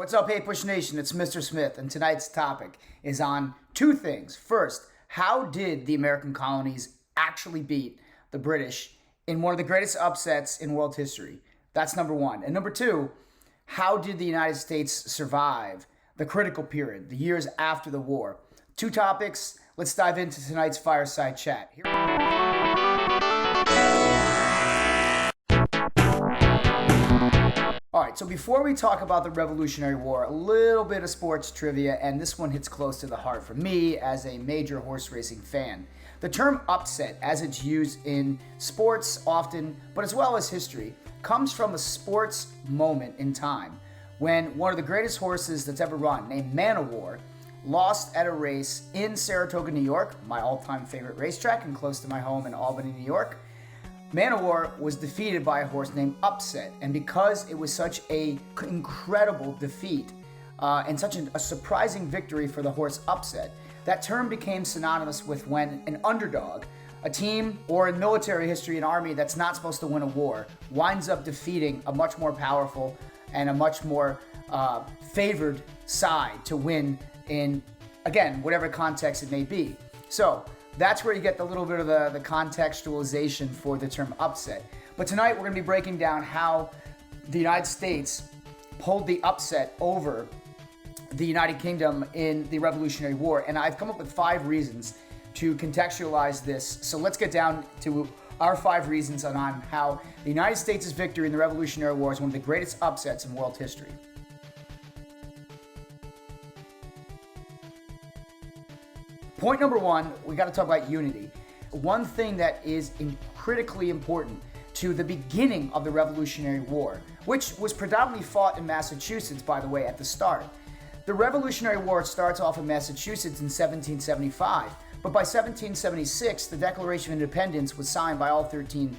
What's up, APUSH Nation? It's Mr. Smith, and tonight's topic is on two things. First, how did the American colonies actually beat the British in one of the greatest upsets in world history? That's number one. And number two, how did the United States survive the critical period, the years after the war? Two topics. Let's dive into tonight's fireside chat. All right, so before we talk about the Revolutionary War, a little bit of sports trivia, and this one hits close to the heart for me as a major horse racing fan. The term upset, as it's used in sports often, but as well as history, comes from a sports moment in time when one of the greatest horses that's ever run, named Man o' War, lost at a race in Saratoga, New York, my all-time favorite racetrack and close to my home in Albany, New York. Man o' War was defeated by a horse named Upset, and because it was such an incredible defeat and such a surprising victory for the horse Upset, that term became synonymous with when an underdog, a team or in military history, an army that's not supposed to win a war, winds up defeating a much more powerful and a much more favored side to win in, again, whatever context it may be. So that's where you get the little bit of the contextualization for the term upset. But tonight we're going to be breaking down how the United States pulled the upset over the United Kingdom in the Revolutionary War. And I've come up with 5 reasons to contextualize this. So let's get down to our 5 reasons on how the United States' victory in the Revolutionary War is one of the greatest upsets in world history. Point number 1, we got to talk about unity. One thing that is critically important to the beginning of the Revolutionary War, which was predominantly fought in Massachusetts, by the way, at the start. The Revolutionary War starts off in Massachusetts in 1775, but by 1776, the Declaration of Independence was signed by all 13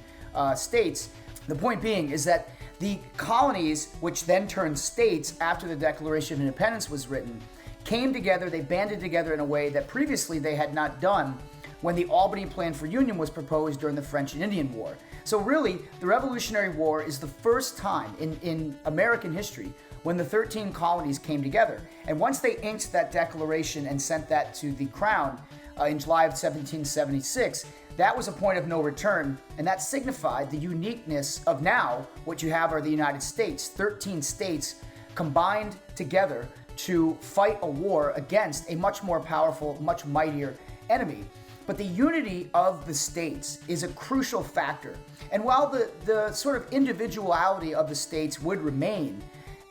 states. The point being is that the colonies, which then turned states after the Declaration of Independence was written, came together, they banded together in a way that previously they had not done when the Albany Plan for Union was proposed during the French and Indian War. So really, the Revolutionary War is the first time in American history when the 13 colonies came together. And once they inked that declaration and sent that to the Crown in July of 1776, that was a point of no return, and that signified the uniqueness of now what you have are the United States. 13 states combined together to fight a war against a much more powerful, much mightier enemy. But the unity of the states is a crucial factor. And while the sort of individuality of the states would remain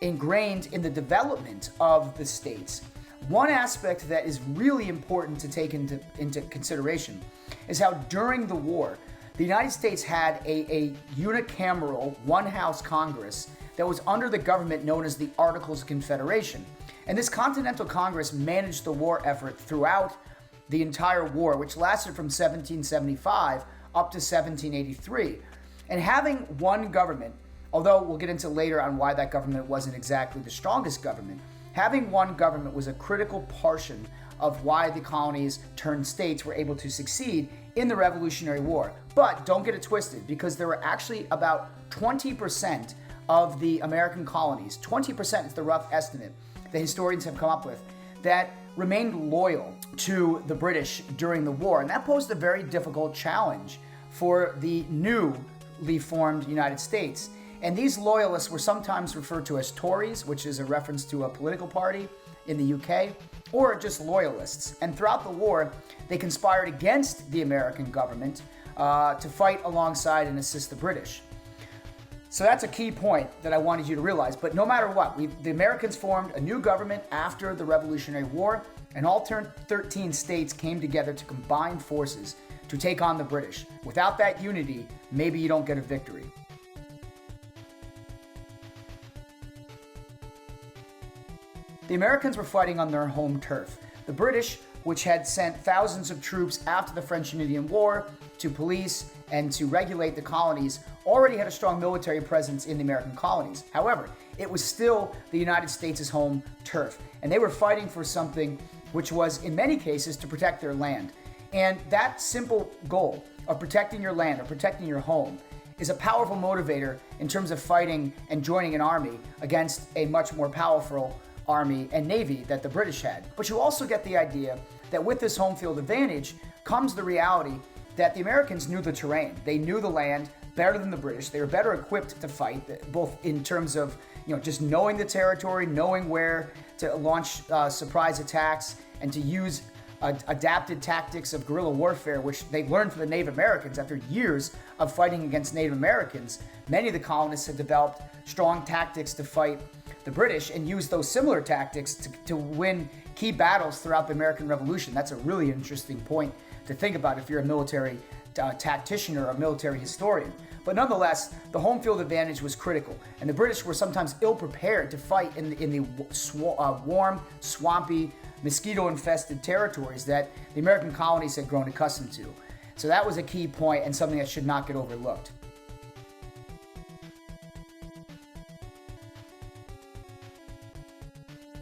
ingrained in the development of the states, one aspect that is really important to take into consideration is how during the war, the United States had a unicameral one-house Congress that was under the government known as the Articles of Confederation. And this Continental Congress managed the war effort throughout the entire war, which lasted from 1775 up to 1783. And having one government, although we'll get into later on why that government wasn't exactly the strongest government, having one government was a critical portion of why the colonies turned states were able to succeed in the Revolutionary War. But don't get it twisted, because there were actually about 20% of the American colonies, 20% is the rough estimate the historians have come up with, that remained loyal to the British during the war. And that posed a very difficult challenge for the newly formed United States. And these loyalists were sometimes referred to as Tories, which is a reference to a political party in the UK, or just loyalists. And throughout the war, they conspired against the American government to fight alongside and assist the British. So that's a key point that I wanted you to realize. But no matter what, the Americans formed a new government after the Revolutionary War, and all 13 states came together to combine forces to take on the British. Without that unity, maybe you don't get a victory. The Americans were fighting on their home turf. The British, which had sent thousands of troops after the French and Indian War to police and to regulate the colonies, already had a strong military presence in the American colonies. However, it was still the United States' home turf, and they were fighting for something which was, in many cases, to protect their land. And that simple goal of protecting your land or protecting your home is a powerful motivator in terms of fighting and joining an army against a much more powerful army and navy that the British had. But you also get the idea that with this home field advantage comes the reality that the Americans knew the terrain. They knew the land better than the British. They were better equipped to fight, both in terms of just knowing the territory, knowing where to launch surprise attacks, and to use adapted tactics of guerrilla warfare, which they learned from the Native Americans after years of fighting against Native Americans. Many of the colonists had developed strong tactics to fight the British and used those similar tactics to win key battles throughout the American Revolution. That's a really interesting point to think about if you're a military tactician or a military historian. But nonetheless, the home field advantage was critical, and the British were sometimes ill-prepared to fight in the warm, swampy, mosquito-infested territories that the American colonies had grown accustomed to. So that was a key point and something that should not get overlooked.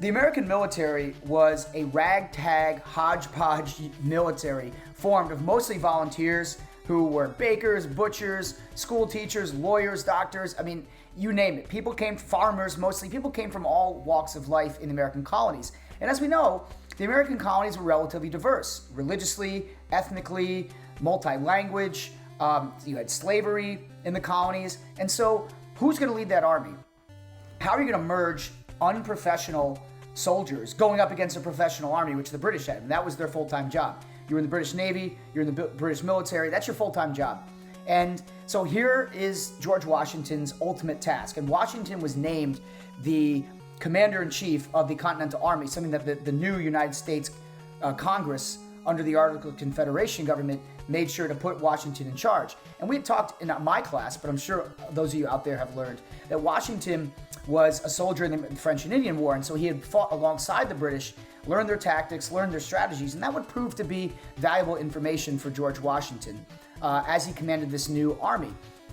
The American military was a ragtag, hodgepodge military formed of mostly volunteers who were bakers, butchers, school teachers, lawyers, doctors. I mean, you name it. People came, farmers mostly. People came from all walks of life in the American colonies. And as we know, the American colonies were relatively diverse, religiously, ethnically, multi-language. You had slavery in the colonies. And so who's going to lead that army? How are you going to merge unprofessional soldiers going up against a professional army, which the British had? And that was their full-time job. You're in the British Navy, you're in the British military, that's your full-time job. And so here is George Washington's ultimate task. And Washington was named the commander-in-chief of the Continental Army, something that the new United States Congress, under the Articles of Confederation government, made sure to put Washington in charge. And we had talked in my class, but I'm sure those of you out there have learned, that Washington was a soldier in the French and Indian War, and so he had fought alongside the British, learned their tactics, learned their strategies, and that would prove to be valuable information for George Washington as he commanded this new army.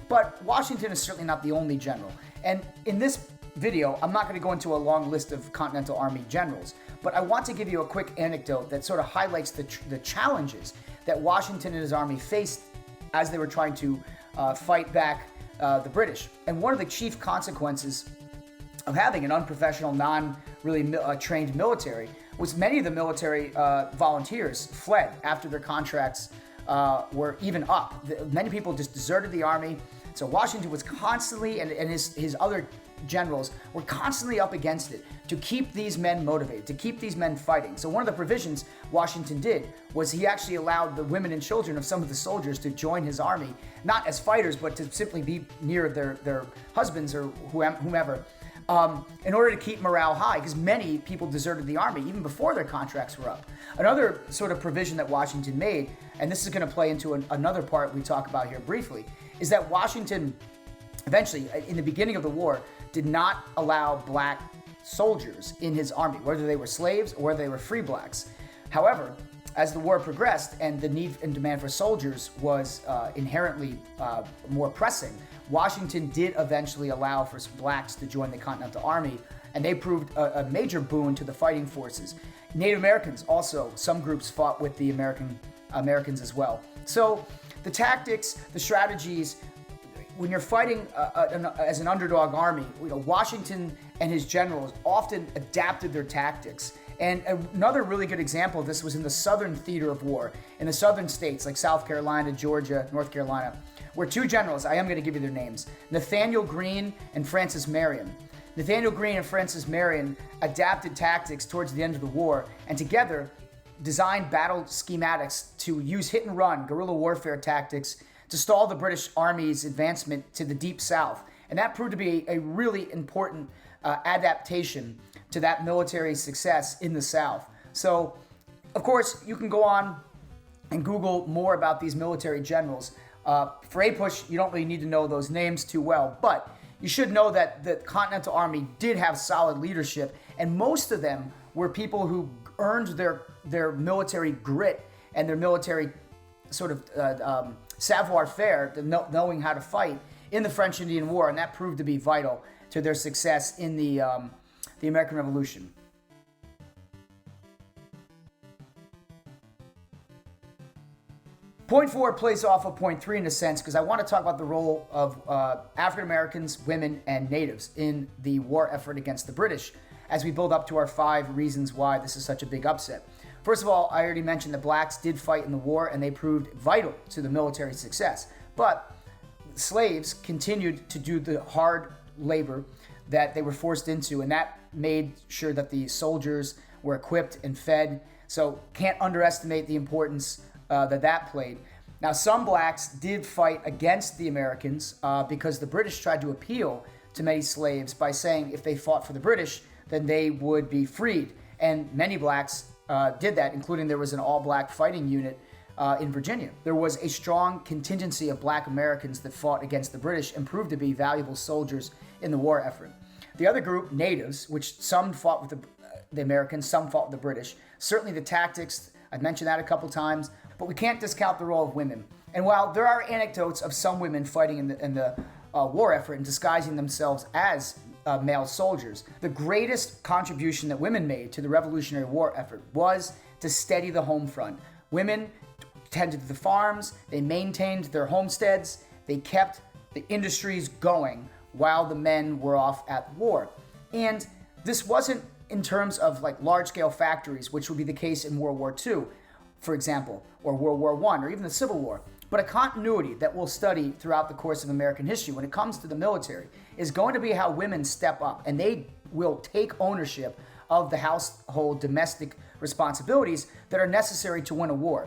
But Washington is certainly not the only general. And in this video, I'm not going to go into a long list of Continental Army generals, but I want to give you a quick anecdote that sort of highlights the challenges that Washington and his army faced as they were trying to fight back the British. And one of the chief consequences of having an unprofessional, non-really trained military was many of the military volunteers fled after their contracts were even up. Many people just deserted the army. So Washington was constantly, and his other generals were constantly up against it to keep these men motivated, to keep these men fighting. So one of the provisions Washington did was he actually allowed the women and children of some of the soldiers to join his army, not as fighters, but to simply be near their husbands or whomever, in order to keep morale high, because many people deserted the army even before their contracts were up. Another sort of provision that Washington made, and this is going to play into another part we talk about here briefly, is that Washington eventually, in the beginning of the war, did not allow black soldiers in his army, whether they were slaves or whether they were free blacks. However, as the war progressed and the need and demand for soldiers was inherently more pressing, Washington did eventually allow for blacks to join the Continental Army, and they proved a major boon to the fighting forces. Native Americans also, some groups fought with the Americans as well. So the tactics, the strategies, when you're fighting as an underdog army, Washington and his generals often adapted their tactics. And another really good example of this was in the southern theater of war, in the southern states like South Carolina, Georgia, North Carolina, where two generals, I am going to give you their names, Nathaniel Greene and Francis Marion. Nathaniel Greene and Francis Marion adapted tactics towards the end of the war, and together designed battle schematics to use hit and run guerrilla warfare tactics to stall the British Army's advancement to the Deep South. And that proved to be a really important adaptation to that military success in the South. So, of course, you can go on and Google more about these military generals. For APUSH, you don't really need to know those names too well, but you should know that the Continental Army did have solid leadership, and most of them were people who earned their military grit and their military sort of savoir-faire, knowing how to fight in the French Indian War, and that proved to be vital to their success in the American Revolution. Point 4 plays off of point 3 in a sense, because I want to talk about the role of African Americans, women, and natives in the war effort against the British as we build up to our 5 reasons why this is such a big upset. First of all, I already mentioned that blacks did fight in the war and they proved vital to the military success. But slaves continued to do the hard labor that they were forced into, and that made sure that the soldiers were equipped and fed. So can't underestimate the importance that played. Now, some blacks did fight against the Americans because the British tried to appeal to many slaves by saying if they fought for the British, then they would be freed. And many blacks did that, including there was an all-black fighting unit in Virginia. There was a strong contingency of black Americans that fought against the British and proved to be valuable soldiers in the war effort. The other group, natives, which some fought with the Americans, some fought with the British. Certainly the tactics, I've mentioned that a couple times, but we can't discount the role of women. And while there are anecdotes of some women fighting in the war effort and disguising themselves as male soldiers, the greatest contribution that women made to the Revolutionary War effort was to steady the home front. Women tended to the farms, they maintained their homesteads, they kept the industries going while the men were off at war. And this wasn't in terms of like large-scale factories, which would be the case in World War II, for example, or World War I, or even the Civil War. But a continuity that we'll study throughout the course of American history when it comes to the military is going to be how women step up, and they will take ownership of the household domestic responsibilities that are necessary to win a war.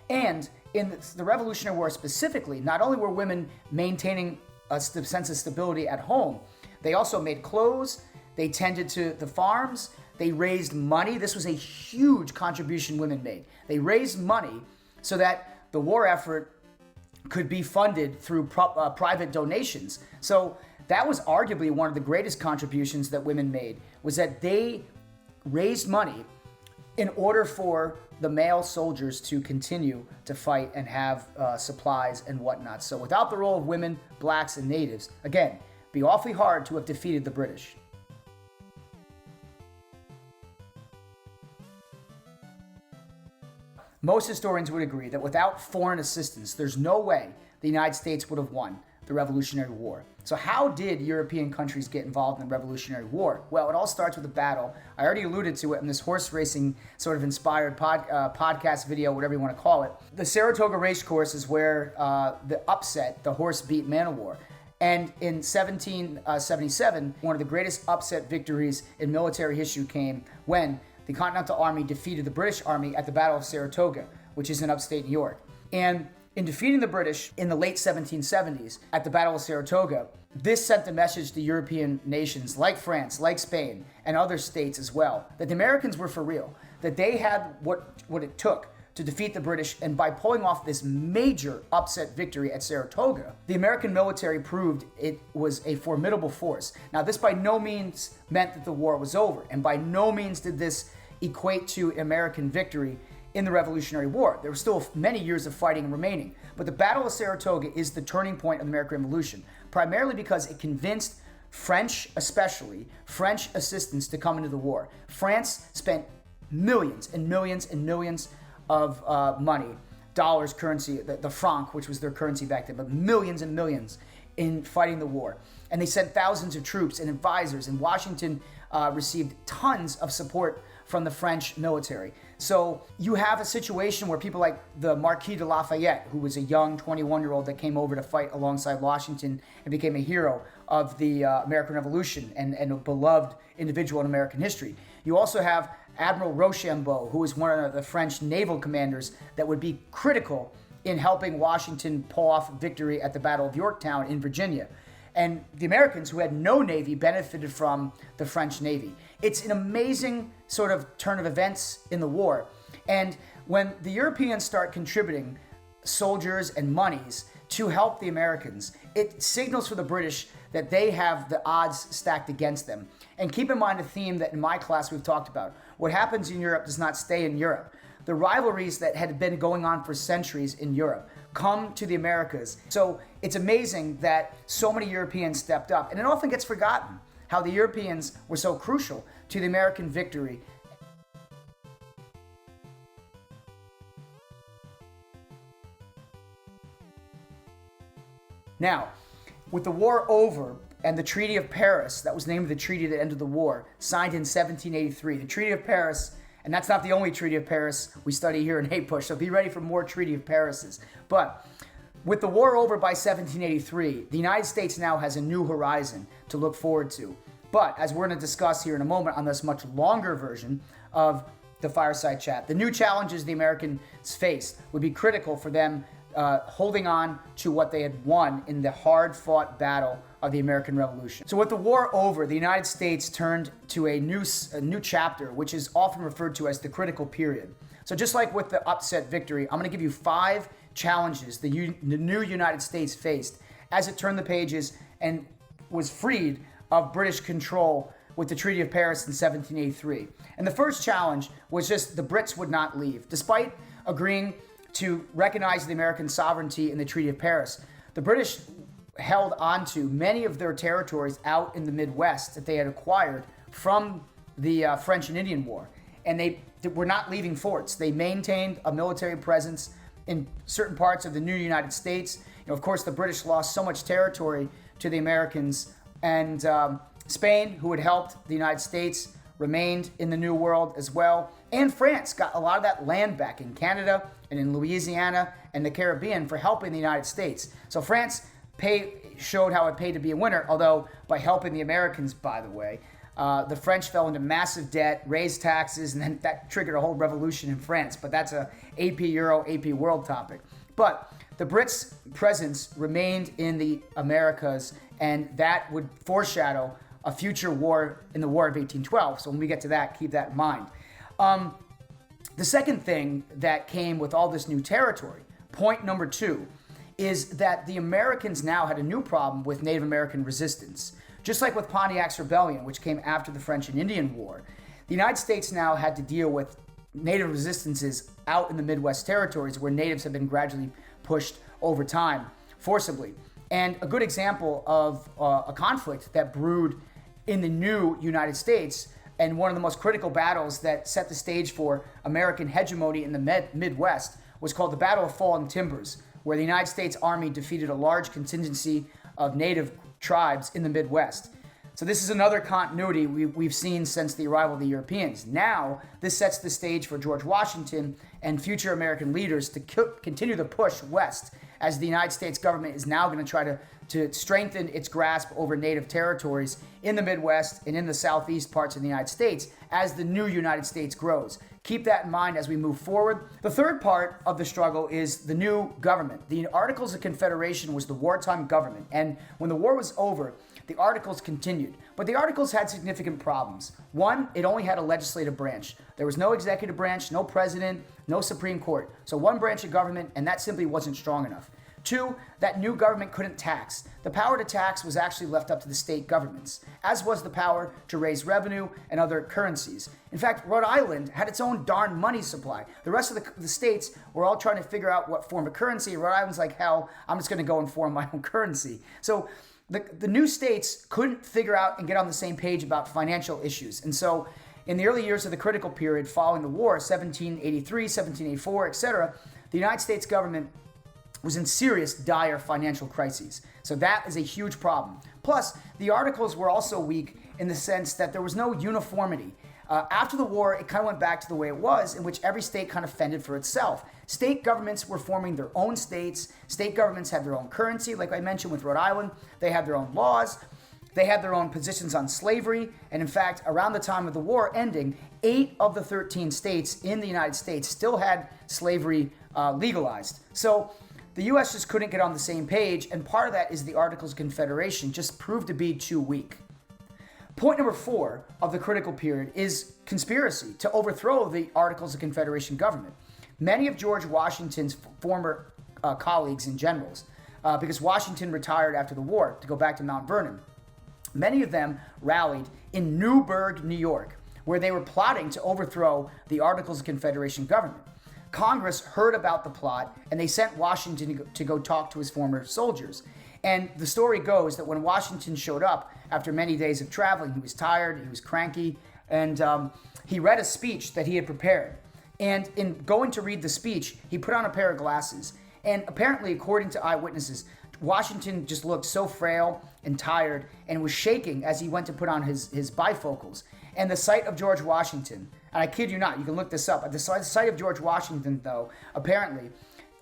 And in the Revolutionary War specifically, not only were women maintaining a sense of stability at home, they also made clothes, they tended to the farms, they raised money. This was a huge contribution women made. They raised money so that the war effort could be funded through private donations. So that was arguably one of the greatest contributions that women made, was that they raised money in order for the male soldiers to continue to fight and have supplies and whatnot. So without the role of women, blacks, and natives, again, it'd be awfully hard to have defeated the British. Most historians would agree that without foreign assistance, there's no way the United States would have won the Revolutionary War. So how did European countries get involved in the Revolutionary War? Well, it all starts with a battle. I already alluded to it in this horse racing sort of inspired podcast video, whatever you want to call it. The Saratoga race course is where the upset, the horse beat man of war. And in 1777, one of the greatest upset victories in military history came when the Continental Army defeated the British Army at the Battle of Saratoga, which is in upstate New York. And in defeating the British in the late 1770s at the Battle of Saratoga, this sent a message to European nations like France, like Spain, and other states as well, that the Americans were for real, that they had what it took to defeat the British, and by pulling off this major upset victory at Saratoga, the American military proved it was a formidable force. Now, this by no means meant that the war was over, and by no means did this equate to American victory in the Revolutionary War. There were still many years of fighting remaining, but the Battle of Saratoga is the turning point of the American Revolution, primarily because it convinced French, especially, French assistance to come into the war. France spent millions and millions and millions of money, dollars, currency, the franc, which was their currency back then, but millions and millions in fighting the war. And they sent thousands of troops and advisors, and Washington received tons of support from the French military. So you have a situation where people like the Marquis de Lafayette, who was a young 21-year-old that came over to fight alongside Washington and became a hero of the American Revolution and a beloved individual in American history. You also have Admiral Rochambeau, who was one of the French naval commanders that would be critical in helping Washington pull off victory at the Battle of Yorktown in Virginia. And the Americans, who had no navy, benefited from the French Navy. It's an amazing sort of turn of events in the war. And when the Europeans start contributing soldiers and monies to help the Americans, it signals for the British that they have the odds stacked against them. And keep in mind a theme that in my class we've talked about. What happens in Europe does not stay in Europe. The rivalries that had been going on for centuries in Europe come to the Americas. So it's amazing that so many Europeans stepped up. And it often gets forgotten how the Europeans were so crucial to the American victory. Now, with the war over and the Treaty of Paris, that was named the treaty that ended the war, signed in 1783. The Treaty of Paris, and that's not the only Treaty of Paris we study here in APUSH, so be ready for more Treaty of Parises. But with the war over by 1783, the United States now has a new horizon to look forward to. But as we're going to discuss here in a moment on this much longer version of the Fireside Chat, the new challenges the Americans faced would be critical for them holding on to what they had won in the hard-fought battle of the American Revolution. So with the war over, the United States turned to a new chapter, which is often referred to as the critical period. So just like with the upset victory, I'm going to give you 5 challenges the new United States faced as it turned the pages and was freed of British control with the Treaty of Paris in 1783. And the first challenge was just the Brits would not leave. Despite agreeing to recognize the American sovereignty in the Treaty of Paris, the British held onto many of their territories out in the Midwest that they had acquired from the French and Indian War. And they were not leaving forts. They maintained a military presence in certain parts of the new United States. Of course, the British lost so much territory to the Americans, and Spain, who had helped the United States, remained in the New World as well. And France got a lot of that land back in Canada and in Louisiana and the Caribbean for helping the United States. So France showed how it paid to be a winner, although by helping the Americans, by the way, the French fell into massive debt, raised taxes, and then that triggered a whole revolution in France. But that's a AP Euro, AP World topic. But the Brits' presence remained in the Americas, and that would foreshadow a future war in the War of 1812. So when we get to that, keep that in mind. The second thing that came with all this new territory, point number 2, is that the Americans now had a new problem with Native American resistance. Just like with Pontiac's Rebellion, which came after the French and Indian War, the United States now had to deal with Native resistances out in the Midwest territories where natives have been gradually pushed over time forcibly. And a good example of a conflict that brewed in the new United States, and one of the most critical battles that set the stage for American hegemony in the Midwest, was called the Battle of Fallen Timbers, where the United States Army defeated a large contingency of native tribes in the Midwest. So this is another continuity we've seen since the arrival of the Europeans. Now, this sets the stage for George Washington and future American leaders to continue the push west, as the United States government is now going to try to strengthen its grasp over native territories in the Midwest and in the southeast parts of the United States as the new United States grows. Keep that in mind as we move forward. The third part of the struggle is the new government. The Articles of Confederation was the wartime government, and when the war was over, the Articles continued. But the Articles had significant problems. One, it only had a legislative branch. There was no executive branch, no president, no Supreme Court. So one branch of government, and that simply wasn't strong enough. 2, that new government couldn't tax. The power to tax was actually left up to the state governments, as was the power to raise revenue and other currencies. In fact, Rhode Island had its own darn money supply. The rest of the states were all trying to figure out what form of currency. Rhode Island's like, hell, I'm just going to go and form my own currency. So the new states couldn't figure out and get on the same page about financial issues. And so in the early years of the critical period following the war, 1783, 1784, etc., the United States government was in serious, dire financial crises. So that is a huge problem. Plus, the Articles were also weak in the sense that there was no uniformity. After the war, it kind of went back to the way it was, in which every state kind of fended for itself. State governments were forming their own states. State governments had their own currency, like I mentioned with Rhode Island. They had their own laws. They had their own positions on slavery. And in fact, around the time of the war ending, 8 of the 13 states in the United States still had slavery legalized. So the U.S. just couldn't get on the same page, and part of that is the Articles of Confederation just proved to be too weak. Point number 4 of the critical period is conspiracy to overthrow the Articles of Confederation government. Many of George Washington's former colleagues and generals, because Washington retired after the war to go back to Mount Vernon, many of them rallied in Newburgh, New York, where they were plotting to overthrow the Articles of Confederation government. Congress heard about the plot, and they sent Washington to go talk to his former soldiers. And the story goes that when Washington showed up after many days of traveling, he was tired, he was cranky, and he read a speech that he had prepared. And in going to read the speech, he put on a pair of glasses. And apparently, according to eyewitnesses, Washington just looked so frail and tired and was shaking as he went to put on his bifocals. And the sight of George Washington, and I kid you not, you can look this up, at the sight of George Washington, though, apparently,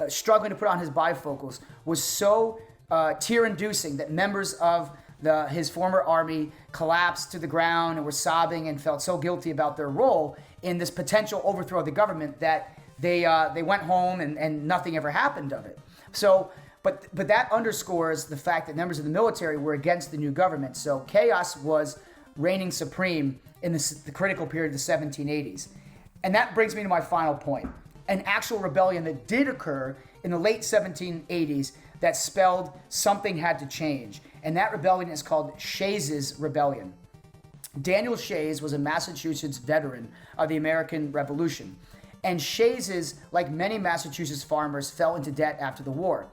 struggling to put on his bifocals, was so tear-inducing that members of his former army collapsed to the ground and were sobbing and felt so guilty about their role in this potential overthrow of the government that they went home and nothing ever happened of it. So, but that underscores the fact that members of the military were against the new government. So chaos was reigning supreme in the critical period of the 1780s. And that brings me to my final point. An actual rebellion that did occur in the late 1780s that spelled something had to change. And that rebellion is called Shays's Rebellion. Daniel Shays was a Massachusetts veteran of the American Revolution. And Shays's, like many Massachusetts farmers, fell into debt after the war.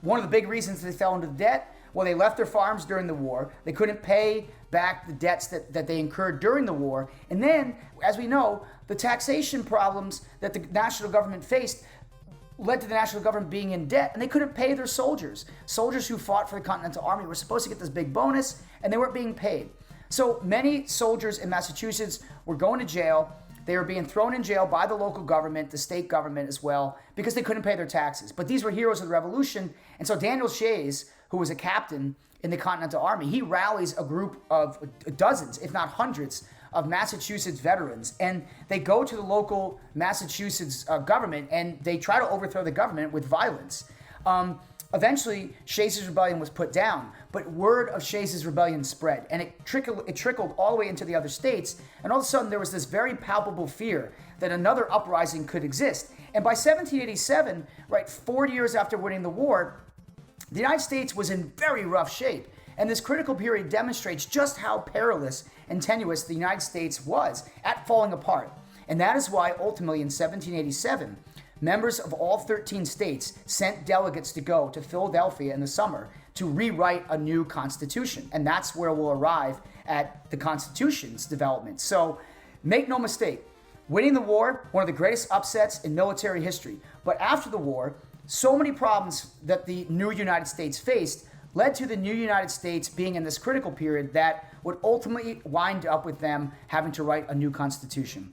One of the big reasons they fell into debt, well, they left their farms during the war. They couldn't pay back the debts that they incurred during the war. And then, as we know, the taxation problems that the national government faced led to the national government being in debt, and they couldn't pay their soldiers. Soldiers who fought for the Continental Army were supposed to get this big bonus, and they weren't being paid. So many soldiers in Massachusetts were going to jail. They were being thrown in jail by the local government, the state government as well, because they couldn't pay their taxes. But these were heroes of the Revolution, and so Daniel Shays, who was a captain in the Continental Army, he rallies a group of dozens, if not hundreds, of Massachusetts veterans, and they go to the local Massachusetts government and they try to overthrow the government with violence. Eventually, Shays's rebellion was put down, but word of Shays's rebellion spread, and it trickled all the way into the other states, and all of a sudden there was this very palpable fear that another uprising could exist. And by 1787, right, 40 years after winning the war, the United States was in very rough shape. And this critical period demonstrates just how perilous and tenuous the United States was at falling apart. And that is why ultimately in 1787, members of all 13 states sent delegates to go to Philadelphia in the summer to rewrite a new constitution. And that's where we'll arrive at the Constitution's development. So make no mistake, winning the war, one of the greatest upsets in military history. But after the war, so many problems that the new United States faced led to the new United States being in this critical period that would ultimately wind up with them having to write a new constitution.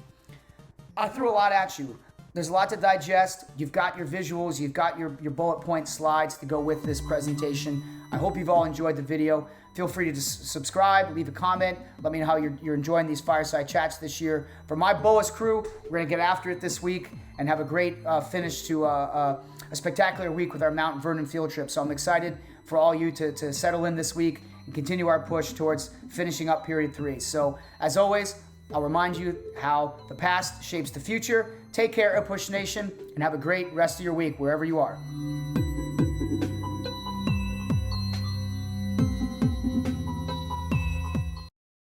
I threw a lot at you. There's a lot to digest. You've got your visuals, you've got your bullet point slides to go with this presentation. I hope you've all enjoyed the video. Feel free to subscribe, leave a comment. Let me know how you're enjoying these fireside chats this year. For my Boas crew, we're going to get after it this week and have a great finish to a spectacular week with our Mount Vernon field trip. So I'm excited for all you to settle in this week and continue our push towards finishing up period 3. So as always, I'll remind you how the past shapes the future. Take care, APUSH Nation, and have a great rest of your week wherever you are.